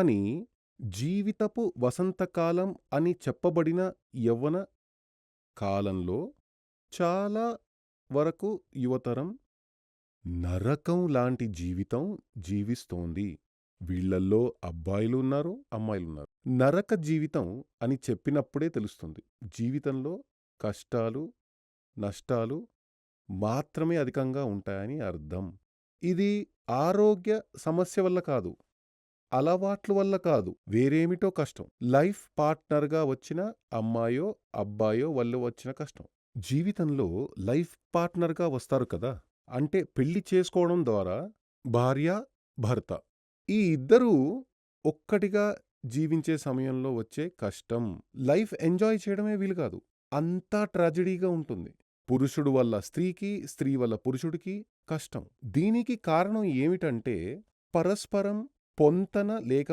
కానీ జీవితపు వసంతకాలం అని చెప్పబడిన యవ్వన కాలంలో చాలా వరకు యువతరం నరకం లాంటి జీవితం జీవిస్తోంది. వీళ్ళల్లో అబ్బాయిలున్నారు, అమ్మాయిలున్నారు. నరక జీవితం అని చెప్పినప్పుడే తెలుస్తుంది. జీవితంలో కష్టాలు, నష్టాలు మాత్రమే అధికంగా ఉంటాయని అర్థం. ఇది ఆరోగ్య సమస్య వల్ల కాదు, అలవాట్ల వల్ల కాదు, వేరేమిటో కష్టం. లైఫ్ పార్ట్నర్‌గా వచ్చిన అమ్మాయో, అబ్బాయో వల్ల వచ్చిన కష్టం. జీవితంలో లైఫ్ పార్ట్నర్‌గా వస్తారు కదా! అంటే పెళ్లి చేసుకోవడం ద్వారా భార్య, భర్త ఈ ఇద్దరూ ఒక్కటిగా జీవించే సమయంలో వచ్చే కష్టం. లైఫ్ ఎంజాయ్ చేయడమే వీలు కాదు. అంతా ట్రాజెడీగా ఉంటుంది. పురుషుడు వల్ల స్త్రీకి, స్త్రీ వల్ల పురుషుడికి కష్టం. దీనికి కారణం ఏమిటంటే పరస్పరం పొంతన లేక